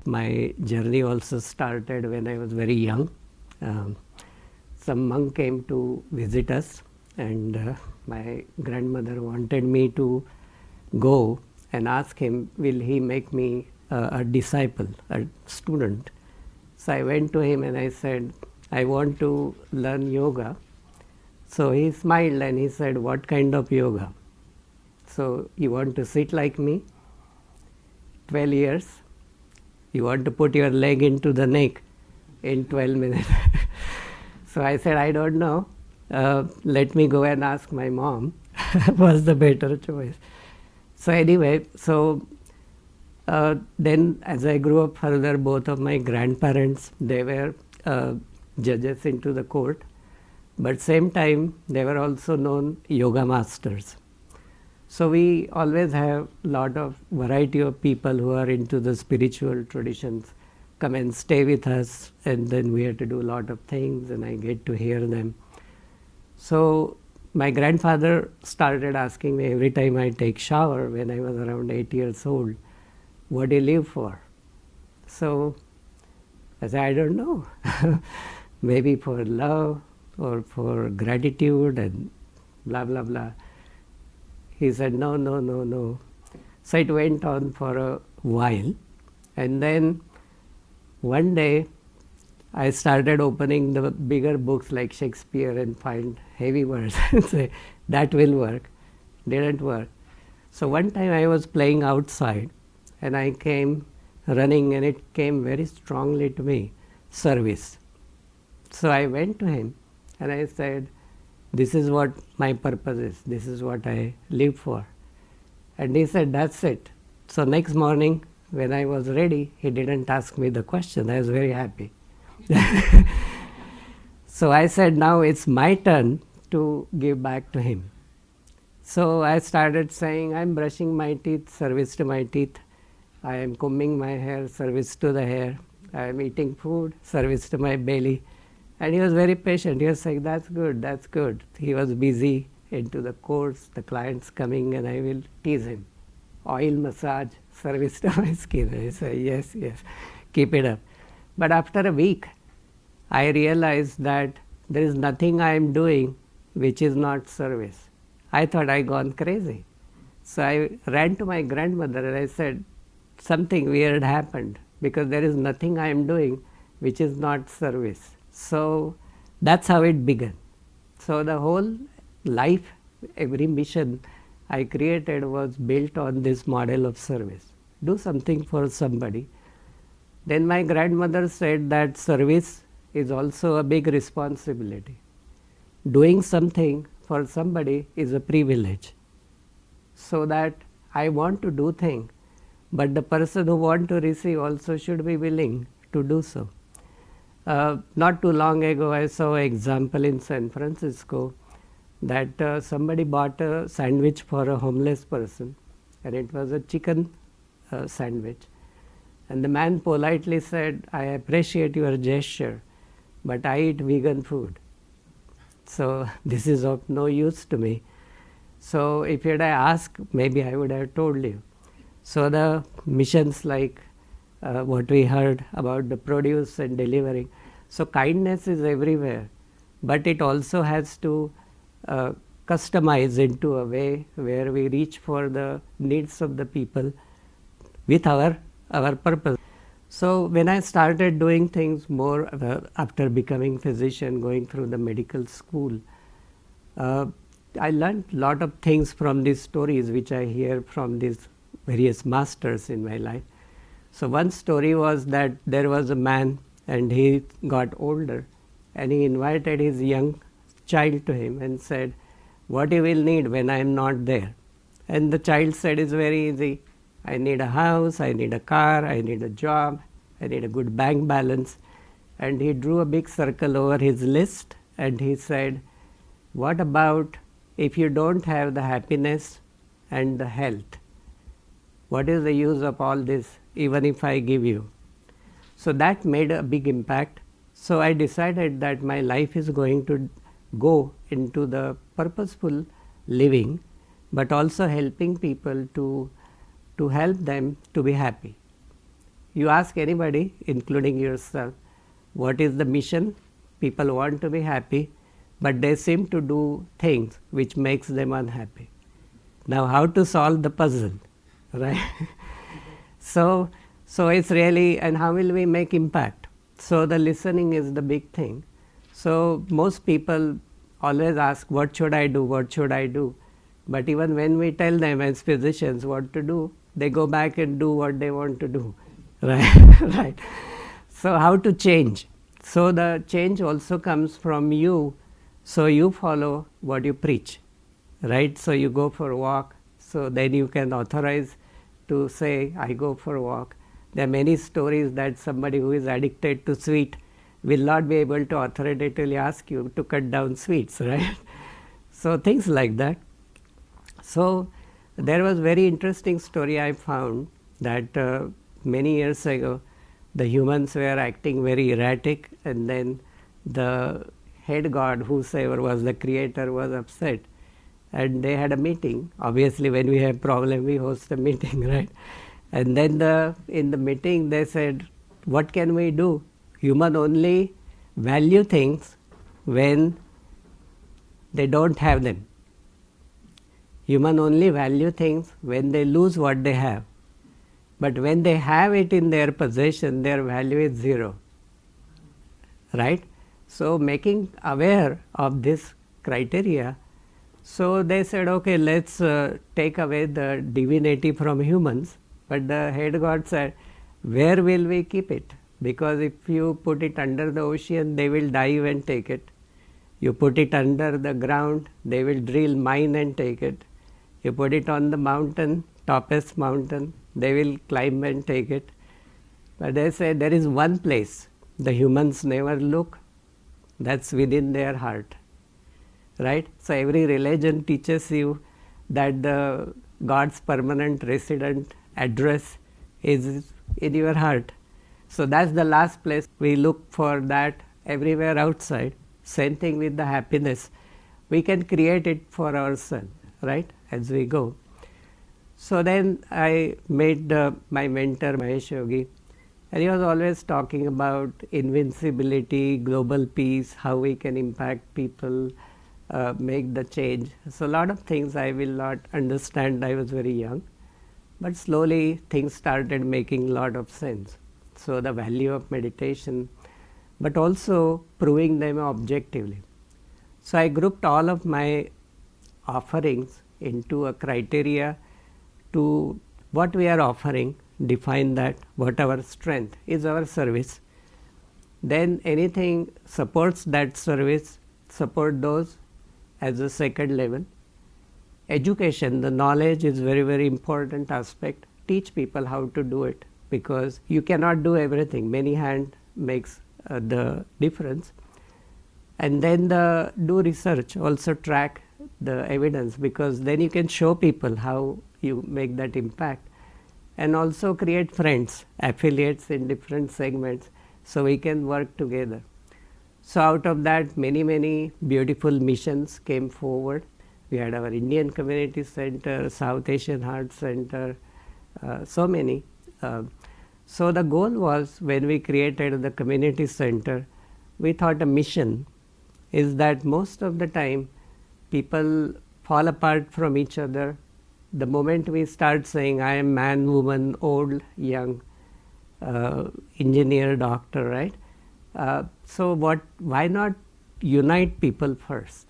my journey also started when I was very young. Some monk came to visit us, and my grandmother wanted me to go and ask him, will he make me a disciple, a student? So I went to him and I said, I want to learn yoga. So he smiled and he said, what kind of yoga? So you want to sit like me? 12 years? You want to put your leg into the neck in 12 minutes? So I said, I don't know. Let me go and ask my mom. Was the better choice. So anyway, then as I grew up further, both of my grandparents, they were judges into the court. But same time, they were also known yoga masters. So we always have a lot of variety of people who are into the spiritual traditions come and stay with us, and then we have to do a lot of things and I get to hear them. So my grandfather started asking me every time I take shower when I was around 8 years old, what do you live for? So I said, I don't know. Maybe for love or for gratitude and blah, blah, blah. He said, no, no, no, no. So it went on for a while. And then one day I started opening the bigger books like Shakespeare and find heavy words and say, that will work. Didn't work. So one time I was playing outside and I came running and it came very strongly to me, service. So I went to him and I said, this is what my purpose is. This is what I live for. And he said, that's it. So next morning when I was ready, he didn't ask me the question. I was very happy. So I said, now it's my turn to give back to him. So I started saying, I'm brushing my teeth, service to my teeth. I am combing my hair, service to the hair. I am eating food, service to my belly. And he was very patient. He was saying, that's good, that's good. He was busy into the course, the clients coming, and I will tease him. Oil massage, service to my skin. I say, yes, yes, keep it up. But after a week, I realized that there is nothing I am doing which is not service. I thought I gone crazy. So I ran to my grandmother and I said, something weird happened because there is nothing I am doing which is not service. So that's how it began. So the whole life, every mission I created was built on this model of service. Do something for somebody. Then my grandmother said that service is also a big responsibility. Doing something for somebody is a privilege. So that I want to do things, but the person who wants to receive also should be willing to do so. Not too long ago, I saw an example in San Francisco that somebody bought a sandwich for a homeless person, and it was a chicken sandwich. And the man politely said, I appreciate your gesture, but I eat vegan food. So this is of no use to me. So if you had asked, maybe I would have told you. So the missions like what we heard about the produce and delivering. So kindness is everywhere, but it also has to customize into a way where we reach for the needs of the people with our purpose. So when I started doing things more after becoming physician, going through the medical school, I learned a lot of things from these stories which I hear from these various masters in my life. So one story was that there was a man and he got older and he invited his young child to him and said, what you will need when I am not there? And the child said, it's very easy. I need a house, I need a car, I need a job, I need a good bank balance. And he drew a big circle over his list and he said, what about if you don't have the happiness and the health? What is the use of all this, even if I give you? So that made a big impact. So I decided that my life is going to go into the purposeful living, but also helping people to help them to be happy. You ask anybody, including yourself, what is the mission? People want to be happy, but they seem to do things which makes them unhappy. Now, how to solve the puzzle, right? So it's really, and how will we make impact? So the listening is the big thing. So most people always ask, what should I do? What should I do? But even when we tell them as physicians what to do, they go back and do what they want to do, right? Right. So how to change? So the change also comes from you. So you follow what you preach, right? So you go for a walk. So then you can authorize to say, I go for a walk. There are many stories that somebody who is addicted to sweet will not be able to authoritatively ask you to cut down sweets, right? So things like that. So there was very interesting story I found that many years ago the humans were acting very erratic, and then the head god, whosoever was the creator, was upset, and they had a meeting. Obviously when we have problem we host a meeting, right? And then in the meeting they said, what can we do? Human only value things when they don't have them. Human only value things when they lose what they have. But when they have it in their possession, their value is zero. Right? So making aware of this criteria, so they said, okay, let's take away the divinity from humans. But the head god said, where will we keep it? Because if you put it under the ocean, they will dive and take it. You put it under the ground, they will drill, mine and take it. You put it on the mountain, topest mountain, they will climb and take it. But they say there is one place the humans never look, that's within their heart. Right? So every religion teaches you that the God's permanent resident address is in your heart. So that's the last place. We look for that everywhere outside. Same thing with the happiness. We can create it for ourselves, right, as we go. So then I made my mentor Mahesh Yogi, and he was always talking about invincibility, global peace, how we can impact people, make the change. So a lot of things I will not understand. I was very young, but slowly things started making a lot of sense. So the value of meditation, but also proving them objectively. So I grouped all of my offerings into a criteria to what we are offering, define that, what our strength is, our service. Then anything supports that service, support those as a second level. Education, the knowledge is very, very important aspect. Teach people how to do it, because you cannot do everything. Many hand makes the difference. And then do research, also track the evidence, because then you can show people how you make that impact. And also create friends, affiliates in different segments, so we can work together. So out of that, many, many beautiful missions came forward. We had our Indian Community Center, South Asian Heart Center, so many. So the goal was, when we created the community center, we thought a mission is that most of the time people fall apart from each other the moment we start saying, I am man, woman, old, young, engineer, doctor, right? So why not unite people first?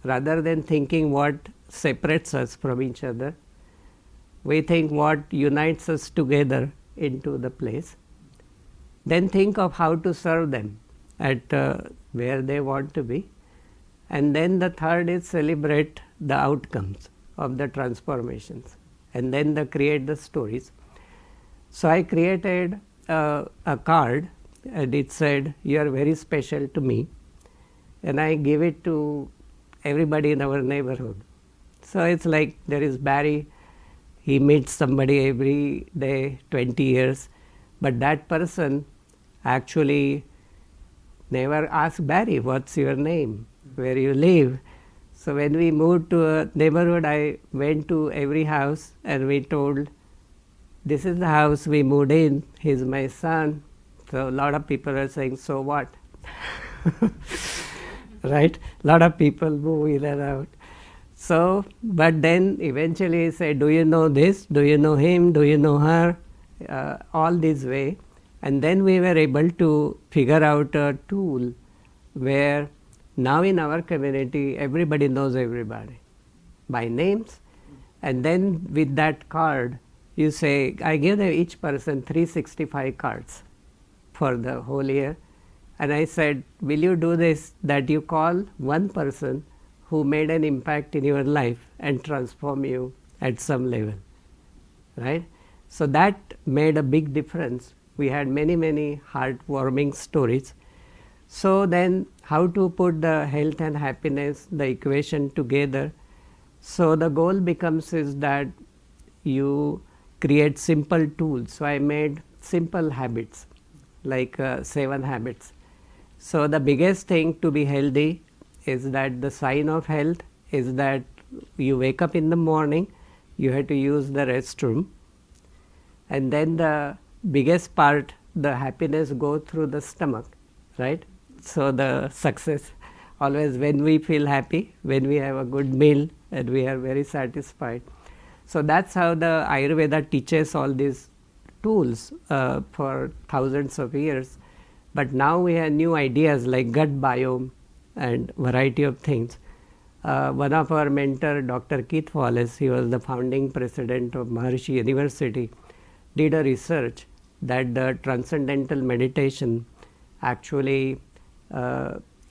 Rather than thinking what separates us from each other, we think what unites us together into the place. Then think of how to serve them at where they want to be. And then the third is celebrate the outcomes of the transformations, and then create the stories. So I created a card, and it said, you are very special to me, and I give it to everybody in our neighborhood. So it's like there is Barry, he meets somebody every day, 20 years, but that person actually never asked Barry, what's your name, where you live. So when we moved to a neighborhood, I went to every house and we told this is the house we moved in, he's my son. So a lot of people are saying, so what? Right? A lot of people move in and out. So, but then eventually say, do you know this? Do you know him? Do you know her? All this way. And then we were able to figure out a tool where now in our community everybody knows everybody by names. And then with that card, you say, I give each person 365 cards for the whole year. And I said, will you do this, that you call one person who made an impact in your life and transform you at some level, right? So that made a big difference. We had many, many heartwarming stories. So then how to put the health and happiness, the equation together. So the goal becomes is that you create simple tools. So I made simple habits, like 7 habits. So the biggest thing to be healthy is that the sign of health is that you wake up in the morning, you have to use the restroom, and then the biggest part, the happiness go through the stomach, right? So the success, always when we feel happy, when we have a good meal and we are very satisfied. So that's how the Ayurveda teaches all these tools for thousands of years. But now we have new ideas like gut biome and variety of things. One of our mentor, Dr. Keith Wallace, he was the founding president of Maharishi University, did a research that the transcendental meditation actually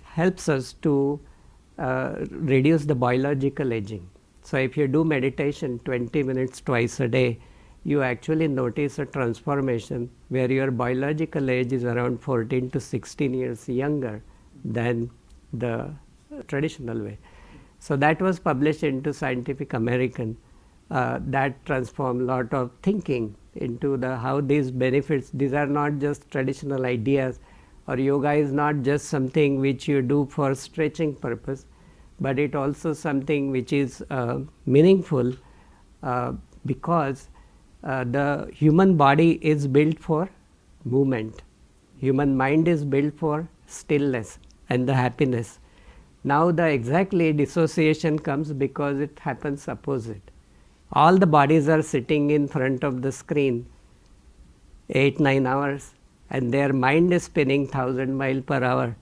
helps us to reduce the biological aging. So if you do meditation 20 minutes twice a day, you actually notice a transformation where your biological age is around 14 to 16 years younger than the traditional way. So that was published into Scientific American. That transformed a lot of thinking into the how these benefits, these are not just traditional ideas, or yoga is not just something which you do for stretching purpose, but it also something which is meaningful because the human body is built for movement. Human mind is built for stillness and the happiness. Now the exactly dissociation comes because it happens opposite. All the bodies are sitting in front of the screen 8-9 hours and their mind is spinning 1000 miles per hour.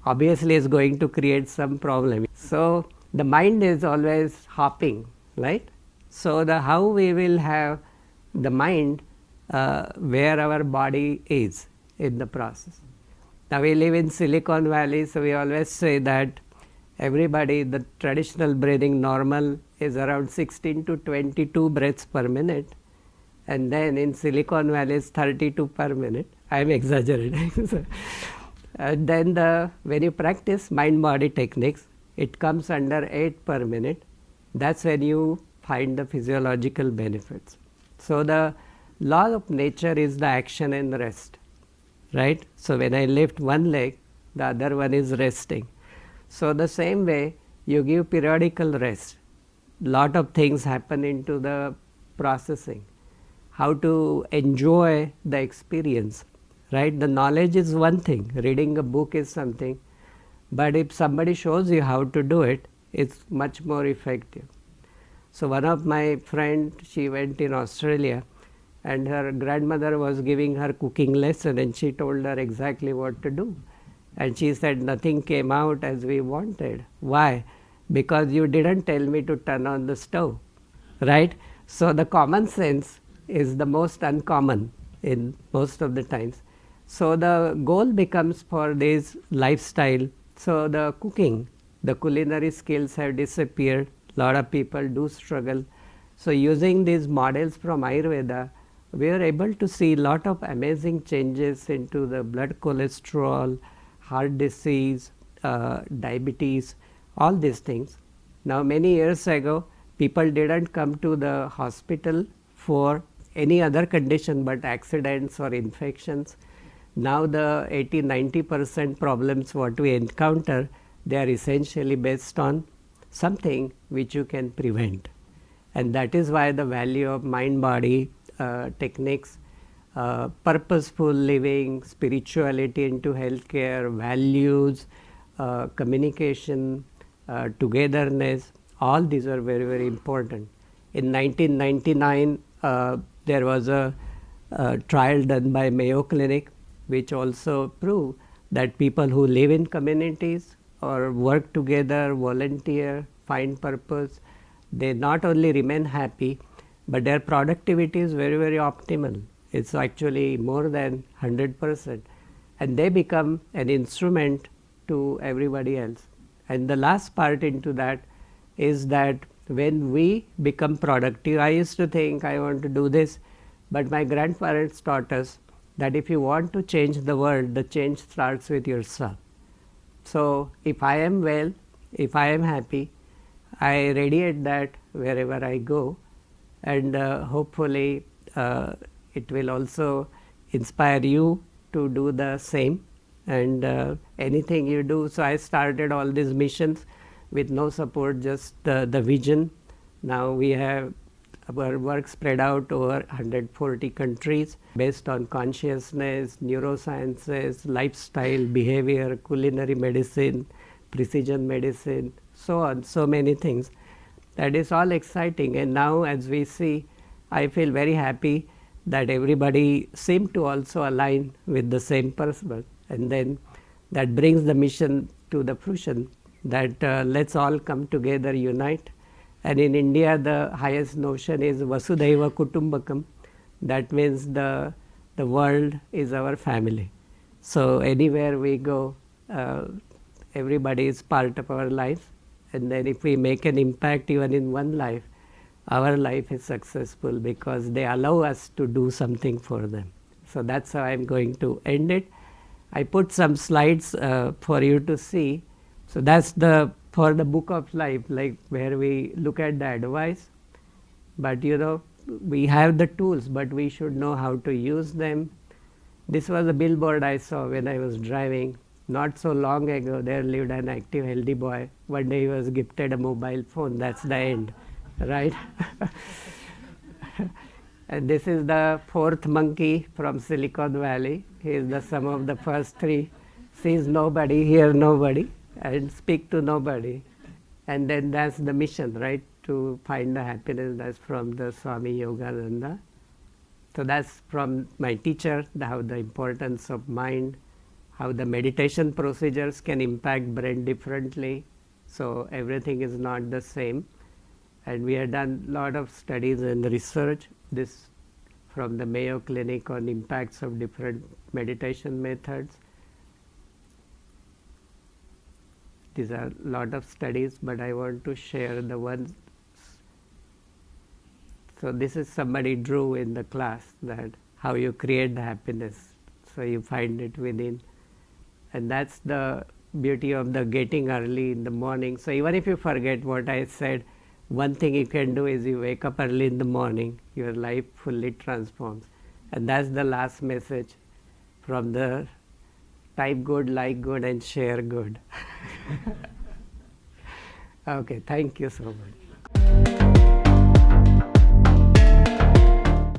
Obviously is going to create some problem. So the mind is always hopping, right? So the how we will have the mind where our body is in the process. Now we live in Silicon Valley, so we always say that everybody, the traditional breathing normal is around 16 to 22 breaths per minute, and then in Silicon Valley is 32 per minute. I am exaggerating. And then when you practice mind-body techniques, it comes under 8 per minute. That's when you find the physiological benefits. So the law of nature is the action and rest, right? So when I lift one leg, the other one is resting. So the same way you give periodical rest. Lot of things happen into the processing. How to enjoy the experience, right? The knowledge is one thing, reading a book is something, but if somebody shows you how to do it, it's much more effective. So one of my friend, she went in Australia and her grandmother was giving her cooking lesson and she told her exactly what to do. And she said, nothing came out as we wanted. Why? Because you didn't tell me to turn on the stove, right? So the common sense is the most uncommon in most of the times. So the goal becomes for this lifestyle. So the cooking, the culinary skills have disappeared. A lot of people do struggle. So using these models from Ayurveda, we are able to see a lot of amazing changes into the blood cholesterol, heart disease, diabetes, all these things. Now many years ago, people didn't come to the hospital for any other condition but accidents or infections. Now the 80-90% problems what we encounter, they are essentially based on something which you can prevent. And that is why the value of mind-body techniques, purposeful living, spirituality into healthcare, values, communication, togetherness, all these are very, very important. In 1999, there was a trial done by Mayo Clinic, which also proved that people who live in communities or work together, volunteer, find purpose, they not only remain happy, but their productivity is very, very optimal. It's actually more than 100%. And they become an instrument to everybody else. And the last part into that is that when we become productive, I used to think I want to do this, but my grandparents taught us that if you want to change the world, the change starts with yourself. So if I am well, if I am happy, I radiate that wherever I go, and hopefully it will also inspire you to do the same, and anything you do. So I started all these missions with no support, just the vision. Now we have our work spread out over 140 countries based on consciousness, neurosciences, lifestyle, behavior, culinary medicine, precision medicine, so on, so many things. That is all exciting. And now as we see, I feel very happy that everybody seemed to also align with the same purpose. And then that brings the mission to the fruition that let's all come together, unite. And in India, the highest notion is Vasudhaiva Kutumbakam. That means the world is our family. So anywhere we go, everybody is part of our life. And then if we make an impact even in one life, our life is successful because they allow us to do something for them. So that's how I'm going to end it. I put some slides for you to see. So that's for the book of life, like where we look at the advice. But we have the tools, but we should know how to use them. This was a billboard I saw when I was driving. Not so long ago, there lived an active, healthy boy. One day he was gifted a mobile phone. That's the end, right? And this is the fourth monkey from Silicon Valley. He is the sum of the first three. Sees nobody, hear nobody, and speak to nobody. And then that's the mission, right? To find the happiness. That's from the Swami Yogananda. So that's from my teacher, how the importance of mind, how the meditation procedures can impact brain differently. So everything is not the same. And we have done a lot of studies and research. This from the Mayo Clinic on impacts of different meditation methods. These are a lot of studies, but I want to share the ones. So this is somebody drew in the class that how you create the happiness. So you find it within. And that's the beauty of the getting early in the morning. So even if you forget what I said, one thing you can do is you wake up early in the morning, your life fully transforms. And that's the last message from the type good, like good, and share good. Okay, thank you so much.